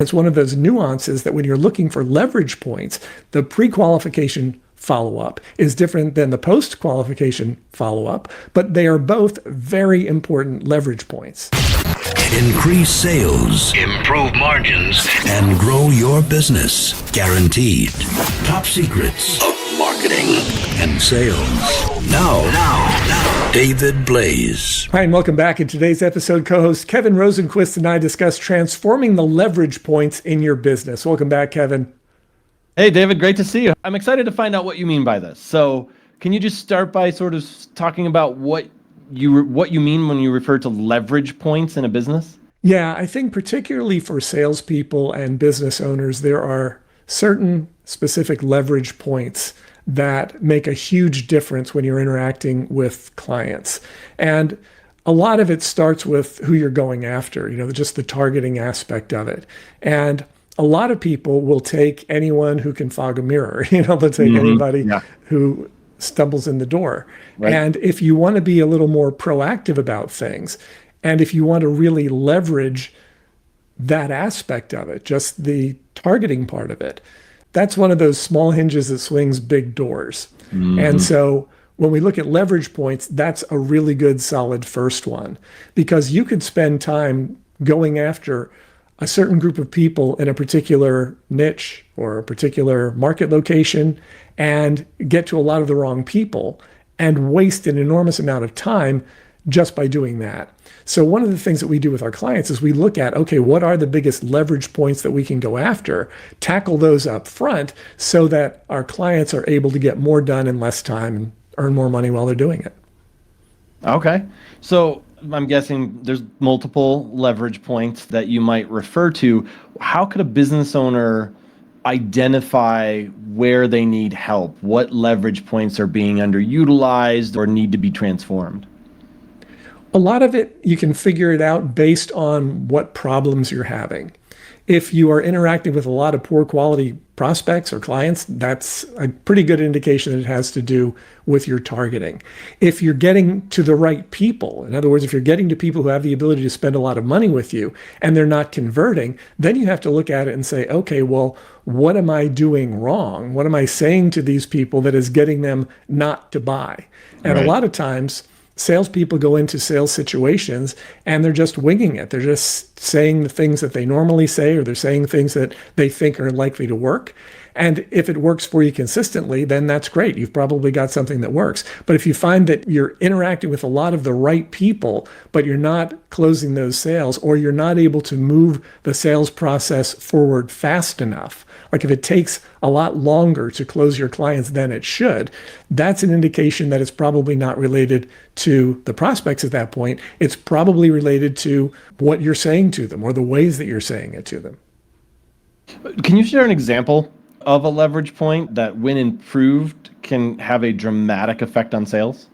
It's one of those nuances that when you're looking for leverage points, the pre-qualification follow-up is different than the post-qualification follow-up, but they are both very important leverage points. Increase sales, improve margins, and grow your business. Guaranteed. Top secrets of marketing and sales. Now, David Blaise. Hi, and welcome back. In today's episode, co-host Kevin Rosenquist and I discuss transforming the leverage points in your business. Welcome back, Kevin. Hey, David, great to see you. I'm excited to find out what you mean by this. So can you just start by sort of talking about what you mean when you refer to leverage points in a business? Yeah, I think particularly for salespeople and business owners, there are certain specific leverage points that make a huge difference when you're interacting with clients. And a lot of it starts with who you're going after, just the targeting aspect of it. And a lot of people will take anyone who can fog a mirror, they'll take anybody who stumbles in the door. Right. And if you want to be a little more proactive about things, and if you want to really leverage that aspect of it, just the targeting part of it, that's one of those small hinges that swings big doors. And so when we look at leverage points, that's a really good, solid first one, because you could spend time going after a certain group of people in a particular niche or a particular market location and get to a lot of the wrong people and waste an enormous amount of time just by doing that. So one of the things that we do with our clients is we look at, okay, what are the biggest leverage points that we can go after, tackle those up front so that our clients are able to get more done in less time and earn more money while they're doing it. Okay. So I'm guessing there's multiple leverage points that you might refer to. How could a business owner identify where they need help? What leverage points are being underutilized or need to be transformed? A lot of it, you can figure it out based on what problems you're having. If you are interacting with a lot of poor quality prospects or clients, that's a pretty good indication that it has to do with your targeting. If you're getting to the right people, in other words, if you're getting to people who have the ability to spend a lot of money with you and they're not converting, then you have to look at it and say, okay, well, what am I doing wrong? What am I saying to these people that is getting them not to buy? And a lot of times, salespeople go into sales situations and they're just winging it. They're just saying the things that they normally say, or they're saying things that they think are likely to work. And if it works for you consistently, then that's great. You've probably got something that works. But if you find that you're interacting with a lot of the right people, but you're not closing those sales, or you're not able to move the sales process forward fast enough, like if it takes a lot longer to close your clients than it should, that's an indication that it's probably not related to the prospects at that point. It's probably related to what you're saying to them or the ways that you're saying it to them. Can you share an example of a leverage point that, when improved, can have a dramatic effect on sales?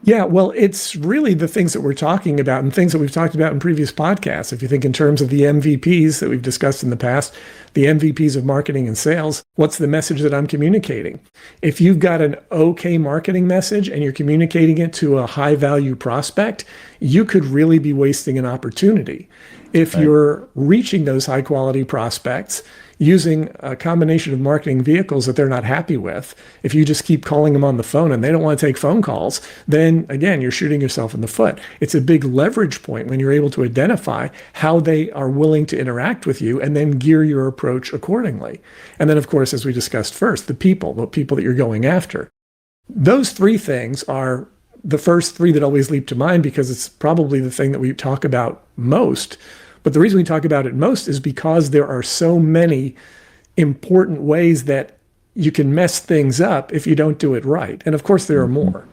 Yeah, well, it's really the things that we're talking about and things that we've talked about in previous podcasts. If you think in terms of the MVPs that we've discussed in the past, the MVPs of marketing and sales, what's the message that I'm communicating? If you've got an okay marketing message and you're communicating it to a high value prospect, you could really be wasting an opportunity. If you're reaching those high quality prospects using a combination of marketing vehicles that they're not happy with, if you just keep calling them on the phone and they don't want to take phone calls, then again, you're shooting yourself in the foot. It's a big leverage point when you're able to identify how they are willing to interact with you and then gear your approach accordingly. And then, of course, as we discussed first, the people that you're going after. Those three things are the first three that always leap to mind because it's probably the thing that we talk about most. But the reason we talk about it most is because there are so many important ways that you can mess things up if you don't do it right. And of course, there are more.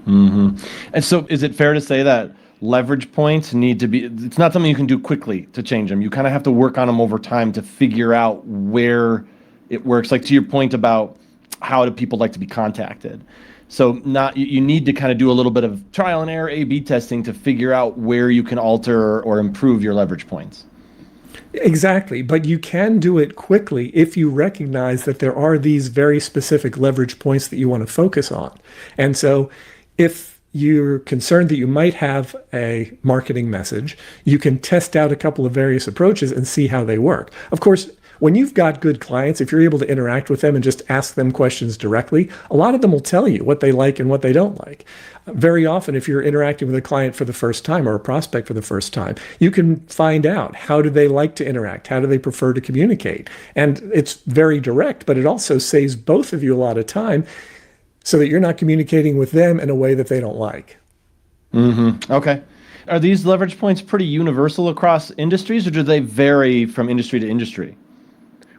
And so is it fair to say that leverage points need to be, it's not something you can do quickly to change them. You kind of have to work on them over time to figure out where it works. Like to your point about how do people like to be contacted. So you need to kind of do a little bit of trial and error A/B testing to figure out where you can alter or improve your leverage points. Exactly. But you can do it quickly if you recognize that there are these very specific leverage points that you want to focus on. And so if you're concerned that you might have a marketing message, you can test out a couple of various approaches and see how they work. Of course, when you've got good clients, if you're able to interact with them and just ask them questions directly, a lot of them will tell you what they like and what they don't like. Very often, if you're interacting with a client for the first time or a prospect for the first time, you can find out how do they like to interact, how do they prefer to communicate. And it's very direct, but it also saves both of you a lot of time so that you're not communicating with them in a way that they don't like. Okay. Are these leverage points pretty universal across industries, or do they vary from industry to industry?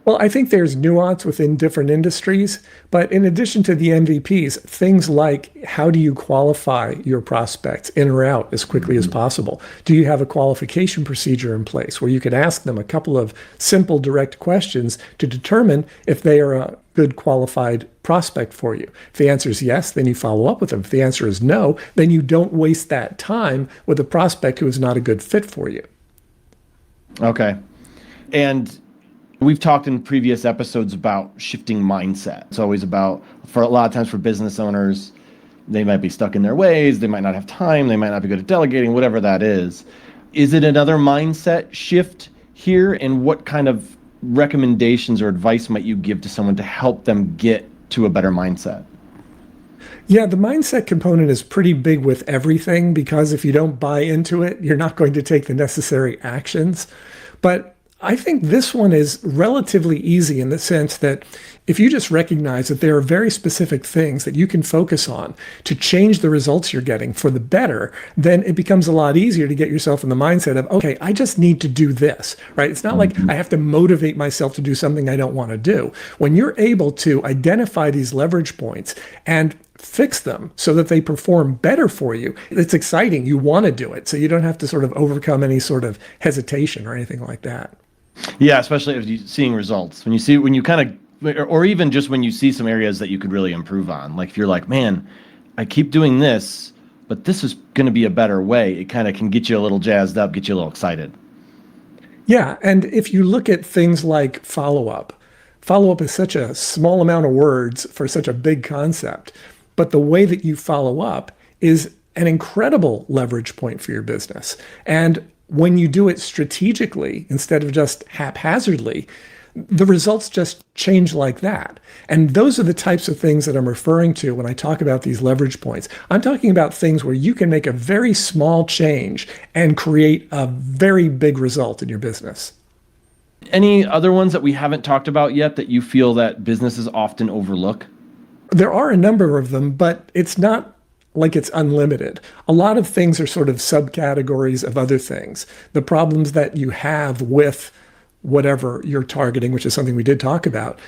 Well, I think there's nuance within different industries, but in addition to the MVPs, things like how do you qualify your prospects in or out as quickly as possible? Do you have a qualification procedure in place where you can ask them a couple of simple, direct questions to determine if they are a good qualified prospect for you? If the answer is yes, then you follow up with them. If the answer is no, then you don't waste that time with a prospect who is not a good fit for you. Okay. And we've talked in previous episodes about shifting mindset. It's always about, for a lot of times for business owners, they might be stuck in their ways, they might not have time, they might not be good at delegating, whatever that is. Is it another mindset shift here? And what kind of recommendations or advice might you give to someone to help them get to a better mindset? Yeah, the mindset component is pretty big with everything, because if you don't buy into it, you're not going to take the necessary actions. But I think this one is relatively easy in the sense that if you just recognize that there are very specific things that you can focus on to change the results you're getting for the better, then it becomes a lot easier to get yourself in the mindset of, okay, I just need to do this, right? It's not like I have to motivate myself to do something I don't want to do. When you're able to identify these leverage points and fix them so that they perform better for you, it's exciting. You want to do it. So you don't have to sort of overcome any sort of hesitation or anything like that. Yeah, especially if you're seeing results. When you kind of, or even just when you see some areas that you could really improve on. Like if you're like, man, I keep doing this, but this is going to be a better way. It kind of can get you a little jazzed up, get you a little excited. Yeah, and if you look at things like follow-up is such a small amount of words for such a big concept, but the way that you follow up is an incredible leverage point for your business. And when you do it strategically instead of just haphazardly, the results just change like that. And those are the types of things that I'm referring to when I talk about these leverage points. I'm talking about things where you can make a very small change and create a very big result in your business. Any other ones that we haven't talked about yet that you feel that businesses often overlook? There are a number of them, but it's not like it's unlimited. A lot of things are sort of subcategories of other things. The problems that you have with whatever you're targeting, which is something we did talk about,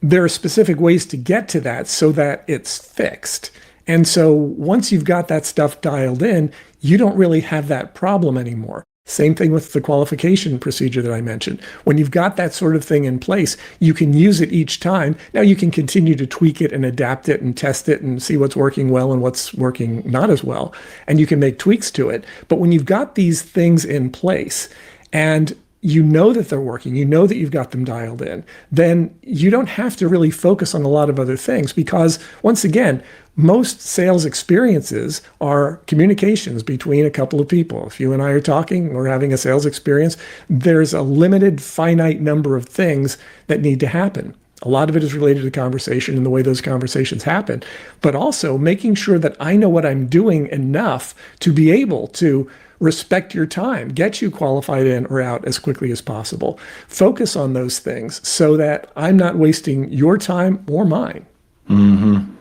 there are specific ways to get to that so that it's fixed. And so once you've got that stuff dialed in, you don't really have that problem anymore. Same thing with the qualification procedure that I mentioned. When you've got that sort of thing in place, you can use it each time. Now you can continue to tweak it and adapt it and test it and see what's working well and what's working not as well. And you can make tweaks to it. But when you've got these things in place and you know that they're working, you know that you've got them dialed in, then you don't have to really focus on a lot of other things, because once again, most sales experiences are communications between a couple of people. If you and I are talking, we're having a sales experience, there's a limited, finite number of things that need to happen. A lot of it is related to conversation and the way those conversations happen, but also making sure that I know what I'm doing enough to be able to respect your time, get you qualified in or out as quickly as possible. Focus on those things so that I'm not wasting your time or mine. Mm-hmm.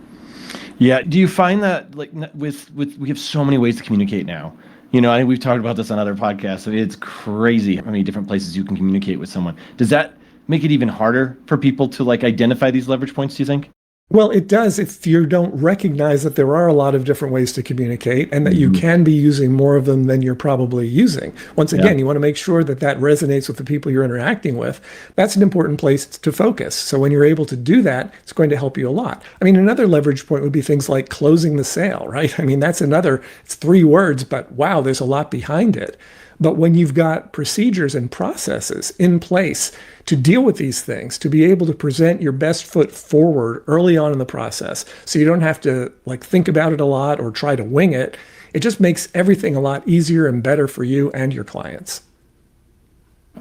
Yeah. Do you find that like with we have so many ways to communicate now? You know, I think we've talked about this on other podcasts. I mean, it's crazy how many different places you can communicate with someone. Does that make it even harder for people to like identify these leverage points, do you think? Well, it does if you don't recognize that there are a lot of different ways to communicate and that you can be using more of them than you're probably using. Once again, you want to make sure that that resonates with the people you're interacting with. That's an important place to focus. So when you're able to do that, it's going to help you a lot. I mean, another leverage point would be things like closing the sale, right? I mean, that's another, it's 3 words, but wow, there's a lot behind it. But when you've got procedures and processes in place to deal with these things, to be able to present your best foot forward early on in the process, so you don't have to like think about it a lot or try to wing it, it just makes everything a lot easier and better for you and your clients.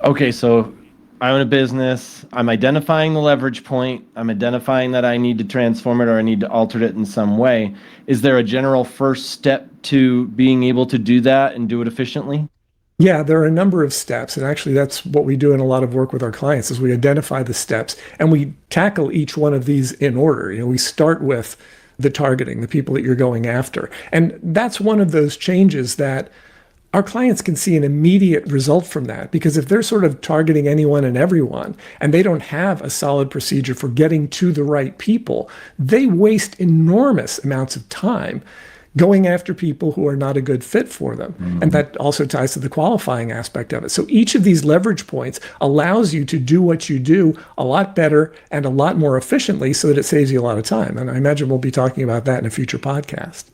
Okay, so I own a business. I'm identifying the leverage point. I'm identifying that I need to transform it or I need to alter it in some way. Is there a general first step to being able to do that and do it efficiently? Yeah, there are a number of steps. And actually, that's what we do in a lot of work with our clients is we identify the steps and we tackle each one of these in order. We start with the targeting, the people that you're going after. And that's one of those changes that our clients can see an immediate result from that, because if they're sort of targeting anyone and everyone and they don't have a solid procedure for getting to the right people, they waste enormous amounts of time going after people who are not a good fit for them. Mm-hmm. And that also ties to the qualifying aspect of it. So each of these leverage points allows you to do what you do a lot better and a lot more efficiently so that it saves you a lot of time. And I imagine we'll be talking about that in a future podcast.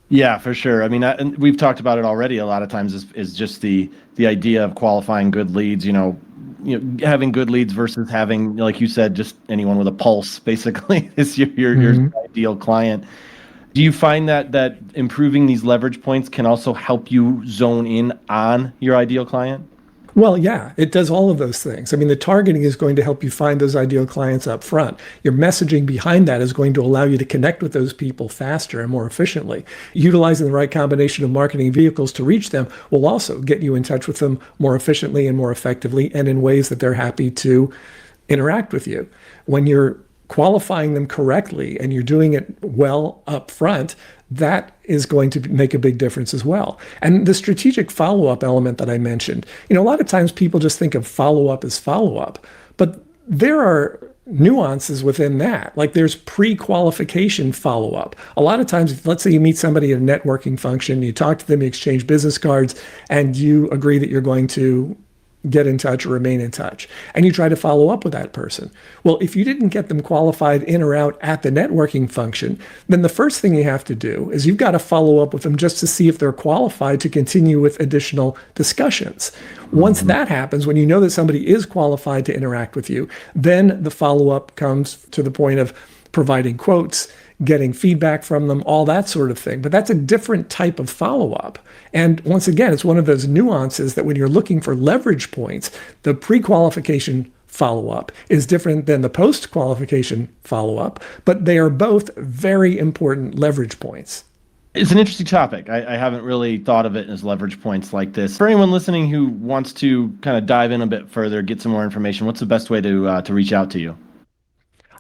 Yeah, for sure. I mean, and we've talked about it already a lot of times is just the idea of qualifying good leads, having good leads versus having, like you said, just anyone with a pulse basically is your ideal client. Do you find that improving these leverage points can also help you zone in on your ideal client? Well, yeah, it does all of those things. I mean, the targeting is going to help you find those ideal clients up front. Your messaging behind that is going to allow you to connect with those people faster and more efficiently. Utilizing the right combination of marketing vehicles to reach them will also get you in touch with them more efficiently and more effectively and in ways that they're happy to interact with you. When you're qualifying them correctly and you're doing it well up front, that is going to make a big difference as well. And the strategic follow-up element that I mentioned, a lot of times people just think of follow-up as follow-up, but there are nuances within that. Like there's pre-qualification follow-up. A lot of times, let's say you meet somebody at a networking function, you talk to them, you exchange business cards, and you agree that you're going to get in touch or remain in touch. And you try to follow up with that person. Well, if you didn't get them qualified in or out at the networking function, then the first thing you have to do is you've got to follow up with them just to see if they're qualified to continue with additional discussions. Once that happens, when you know that somebody is qualified to interact with you, then the follow-up comes to the point of providing quotes, getting feedback from them, all that sort of thing. But that's a different type of follow-up. And once again, it's one of those nuances that when you're looking for leverage points, the pre-qualification follow-up is different than the post-qualification follow-up, but they are both very important leverage points. It's an interesting topic. I haven't really thought of it as leverage points like this. For anyone listening who wants to kind of dive in a bit further, get some more information, what's the best way to reach out to you?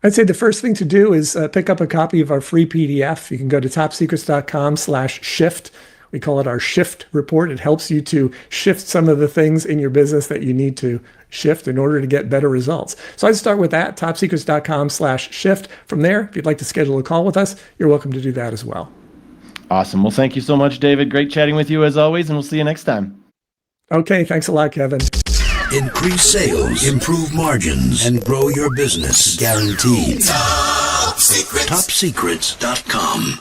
I'd say the first thing to do is pick up a copy of our free PDF. You can go to topsecrets.com/shift. We call it our shift report. It helps you to shift some of the things in your business that you need to shift in order to get better results. So I'd start with that, topsecrets.com/shift. From there, if you'd like to schedule a call with us, you're welcome to do that as well. Awesome. Well, thank you so much, David. Great chatting with you as always, and we'll see you next time. Okay, thanks a lot, Kevin. Increase sales, improve margins, and grow your business. Guaranteed. Top Secrets. TopSecrets.com.